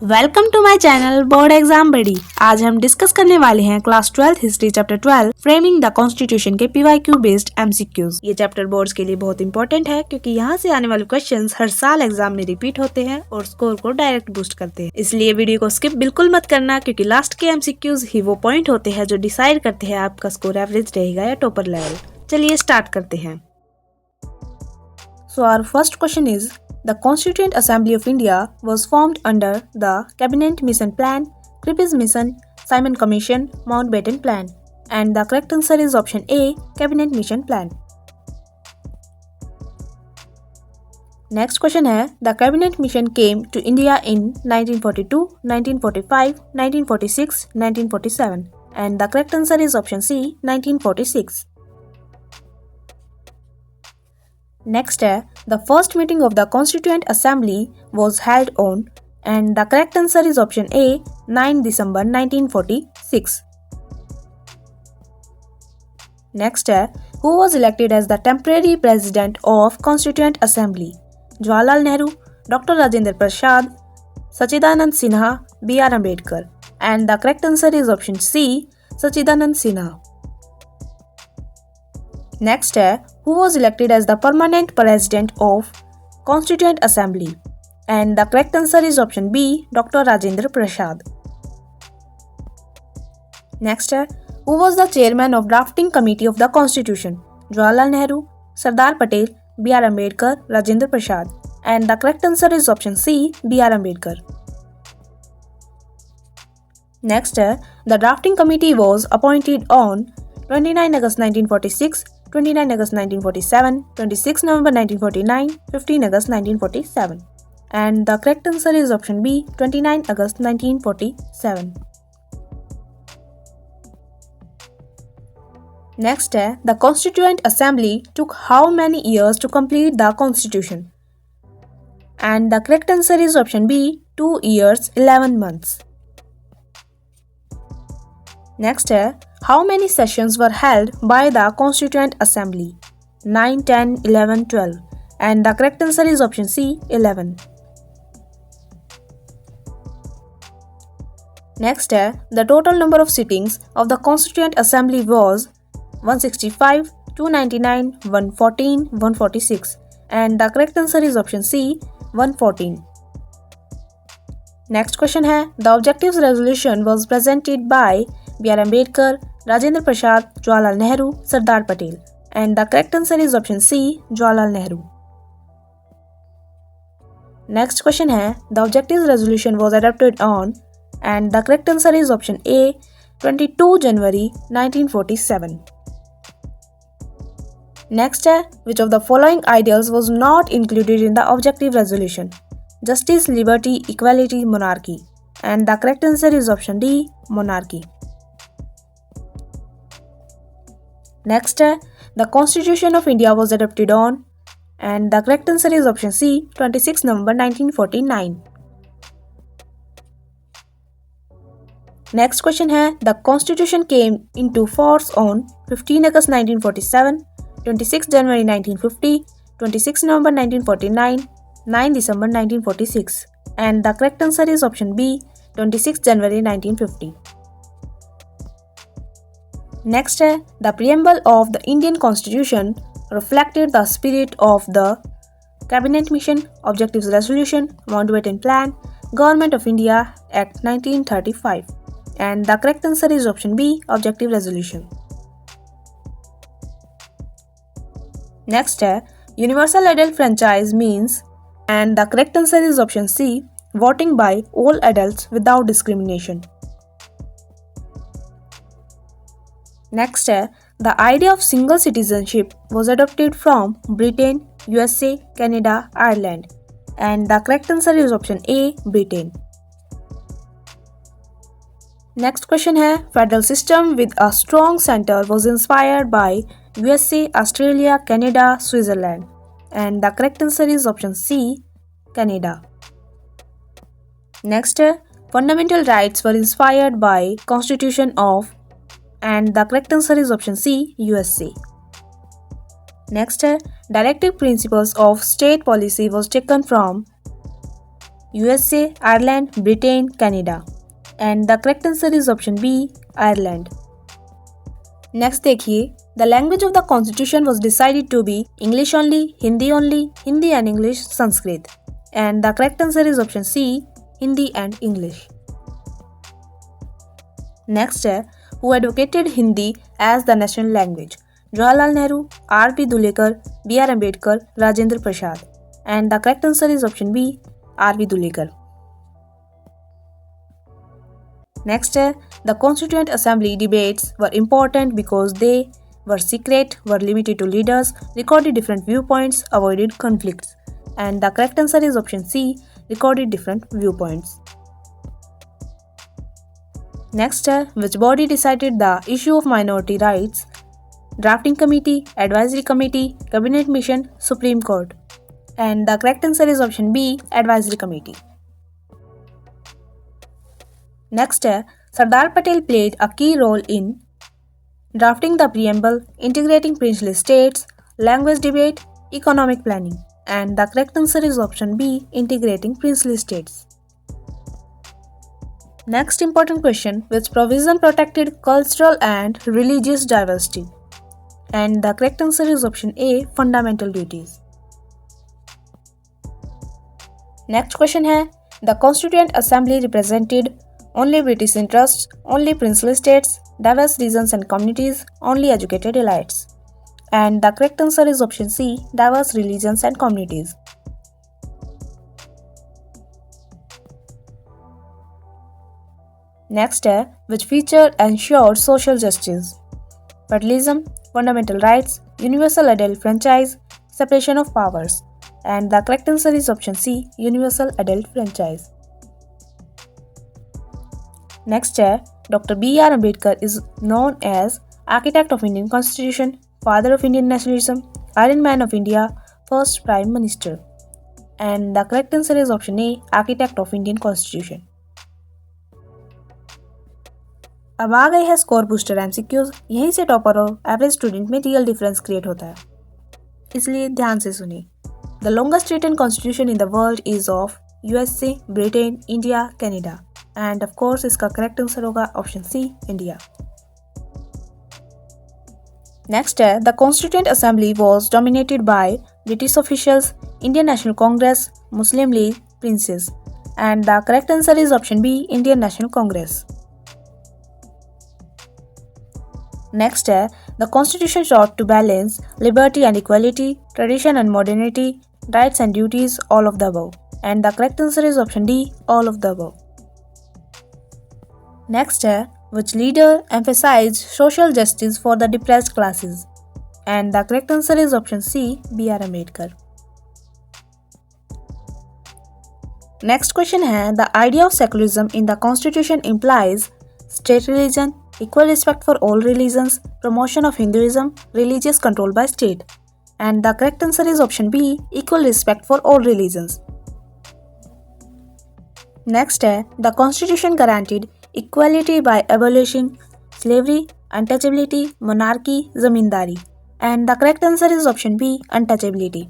Welcome to my channel board exam buddy. आज हम discuss करने वाले हैं class 12 history chapter 12 framing the constitution के पीवाईक्यू बेस्ड एमसीक्यूज। ये चैप्टर बोर्ड्स के लिए बहुत इंपॉर्टेंट है क्योंकि यहाँ से आने वाले क्वेश्चंस हर साल एग्जाम में रिपीट होते हैं और स्कोर को डायरेक्ट बूस्ट करते हैं। इसलिए वीडियो को स्किप बिल्कुल मत करना क्योंकि लास्ट के एमसीक्यूज ही वो पॉइंट होते हैं जो डिसाइड करते हैं आपका स्कोर एवरेज रहेगा या टॉपर लेवल। चलिए स्टार्ट करते हैं। So our first question is The Constituent Assembly of India was formed under the Cabinet Mission Plan, Cripps Mission, Simon Commission, Mountbatten Plan, and the correct answer is option A, Cabinet Mission Plan. Next question है The Cabinet Mission came to India in 1942, 1945, 1946, 1947, and the correct answer is option C, 1946. Next है The first meeting of the Constituent Assembly was held on, and the correct answer is option A, 9 December 1946. Next है Who was elected as the temporary president of Constituent Assembly? Jawaharlal Nehru, Dr. Rajendra Prasad, Sachidanand Sinha, B.R. Ambedkar, and the correct answer is option C, Sachidanand Sinha. Next है Who was elected as the permanent president of Constituent Assembly? And the correct answer is option B, Dr. Rajendra Prasad. Next है Who was the chairman of drafting committee of the Constitution? Jawaharlal Nehru, Sardar Patel, B.R. Ambedkar, Rajendra Prasad. And the correct answer is option C, B.R. Ambedkar. Next है The drafting committee was appointed on 29 August 1946, 29 August 1947, 26 November 1949, 15 August 1947. And the correct answer is option B, 29 August 1947. Next है The Constituent Assembly took how many years to complete the Constitution? And the correct answer is option B, 2 years 11 months. Next है How many sessions were held by the Constituent Assembly? 9, 10, 11, 12. And the correct answer is option C, 11. Next है The total number of sittings of the Constituent Assembly was 165, 299, 114, 146. And the correct answer is option C, 114. Next question है The objectives resolution was presented by B.R. Ambedkar, Rajendra Prasad, Jawaharlal Nehru, Sardar Patel. And the correct answer is option C, Jawaharlal Nehru. Next question है The objectives resolution was adopted on, and the correct answer is option A, 22 January 1947. Next है Which of the following ideals was not included in the objective resolution? Justice, liberty, equality, monarchy. And the correct answer is option D, monarchy. Next है The Constitution of India was adopted on, and the correct answer is option C, 26 November 1949. Next question है The Constitution came into force on 15 August 1947, 26 January 1950, 26 November 1949, 9 December 1946. And the correct answer is option B, 26 January 1950. Next है The preamble of the Indian Constitution reflected the spirit of the Cabinet Mission, Objectives Resolution, Mountbatten Plan, Government of India Act 1935. And the correct answer is option B, Objective Resolution. Next है Universal Adult Franchise means, and the correct answer is option C, voting by all adults without discrimination. Next है The idea of single citizenship was adopted from Britain, USA, Canada, Ireland. And the correct answer is option A, Britain. Next question है Federal system with a strong center was inspired by USA, Australia, Canada, Switzerland. And the correct answer is option C, Canada. Next है Fundamental rights were inspired by Constitution of, and the correct answer is option C, USA. Next है Directive principles of state policy was taken from USA, Ireland, Britain, Canada. And the correct answer is option B, Ireland. Next देखिए, the language of the constitution was decided to be English only, Hindi and English, Sanskrit. And the correct answer is option C, Hindi and English. Next है, who advocated Hindi as the national language? Jawaharlal Nehru, R.P. Dulekar, B.R. Ambedkar, Rajendra Prasad. And the correct answer is option B, R.P. Dulekar. Next है, the Constituent Assembly debates were important because they were secret, were limited to leaders, recorded different viewpoints, avoided conflicts. And the correct answer is option C, recorded different viewpoints. Next है, which body decided the issue of minority rights? Drafting Committee, Advisory Committee, Cabinet Mission, Supreme Court. And the correct answer is option B, Advisory Committee. Next है, Sardar Patel played a key role in drafting the preamble, integrating princely states, language debate, economic planning. And the correct answer is option B, integrating princely states. Next important question, which provision protected cultural and religious diversity? And the correct answer is option A, fundamental duties. Next question है, the Constituent Assembly represented only British interests, only princely states, diverse regions and communities, only educated elites. And the correct answer is option C, diverse religions and communities. Next है, which feature ensured social justice? Federalism, fundamental rights, universal adult franchise, separation of powers. And the correct answer is option C, universal adult franchise. Next है, Dr. B.R. Ambedkar is known as architect of Indian Constitution, father of Indian nationalism, Iron Man of India, first Prime Minister. And the correct answer is option A, architect of Indian Constitution. अब आ गई है score booster MCQs. यहीं से topper और average student में real difference create होता है, इसलिए ध्यान से सुनिए। The longest written constitution in the world is of USA, Britain, India, Canada. And of course इसका करेक्ट आंसर होगा ऑप्शन सी, इंडिया। नेक्स्ट है, the constituent assembly was dominated by British officials, Indian National Congress, Muslim League, princes. And the correct answer is option B, Indian National Congress. Next है, the Constitution sought to balance liberty and equality, tradition and modernity, rights and duties, all of the above. And the correct answer is option D, all of the above. Next है, which leader emphasized social justice for the depressed classes? And the correct answer is option C, B.R. Ambedkar. Next question है, the idea of secularism in the Constitution implies state religion, equal respect for all religions, promotion of Hinduism, religious control by state. And the correct answer is option B, equal respect for all religions. Next है, the Constitution guaranteed equality by abolishing slavery, untouchability, monarchy, zamindari. And the correct answer is option B, untouchability.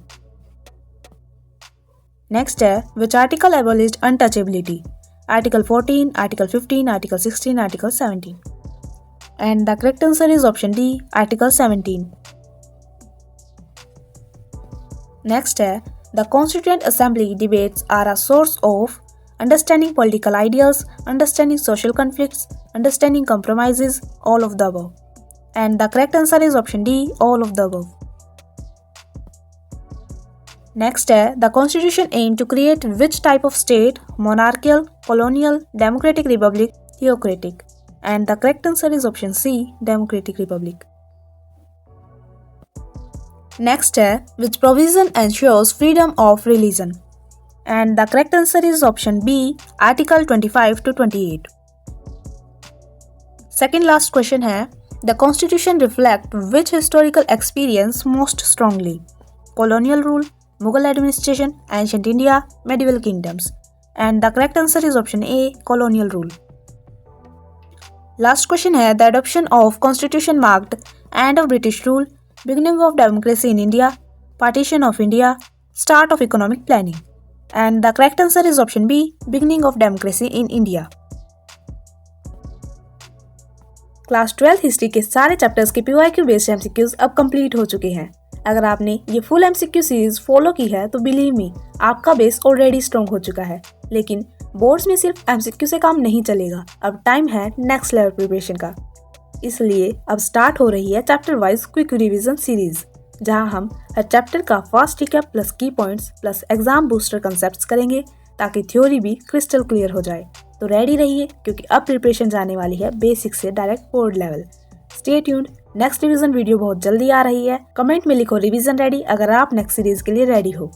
Next है, which article abolished untouchability? Article 14, Article 15, Article 16, Article 17. And the correct answer is option D, Article 17. Next है, the Constituent Assembly debates are a source of understanding political ideals, understanding social conflicts, understanding compromises, all of the above. And the correct answer is option D, all of the above. Next है, the Constitution aimed to create which type of state? Monarchical, colonial, democratic republic, theocratic. And the correct answer is option C, democratic republic. Next है, which provision ensures freedom of religion? And the correct answer is option B, Article 25 to 28. Second last question है, the Constitution reflect which historical experience most strongly? Colonial rule, Mughal administration, ancient India, medieval kingdoms. And the correct answer is option A, colonial rule. Last question है, the adoption of Constitution marked end of British rule, beginning of democracy in India, partition of India, start of economic planning. And the correct answer is option B, beginning of democracy in India. Class 12 history के सारे chapters के PYQ based MCQs अब complete हो चुके हैं। अगर आपने ये फुल MCQ सीरीज फॉलो की है तो बिलीव मी, आपका बेस ऑलरेडी स्ट्रॉन्ग हो चुका है। लेकिन बोर्ड्स में सिर्फ MCQ से काम नहीं चलेगा, अब टाइम है नेक्स्ट लेवल प्रिपरेशन का। इसलिए अब स्टार्ट हो रही है chapter wise quick revision series, जहां हम हर चैप्टर का फास्ट रिकैप प्लस की points plus exam booster concepts करेंगे, ताकि थ्योरी भी क्रिस्टल क्लियर हो जाए। तो रेडी रहिए, क्योंकि अब प्रिपरेशन जाने वाली है बेसिक से direct board level. Stay tuned, next revision video बहुत जल्दी आ रही है। कमेंट में लिखो रिवीजन रेडी अगर आप नेक्स्ट सीरीज के लिए रेडी हो।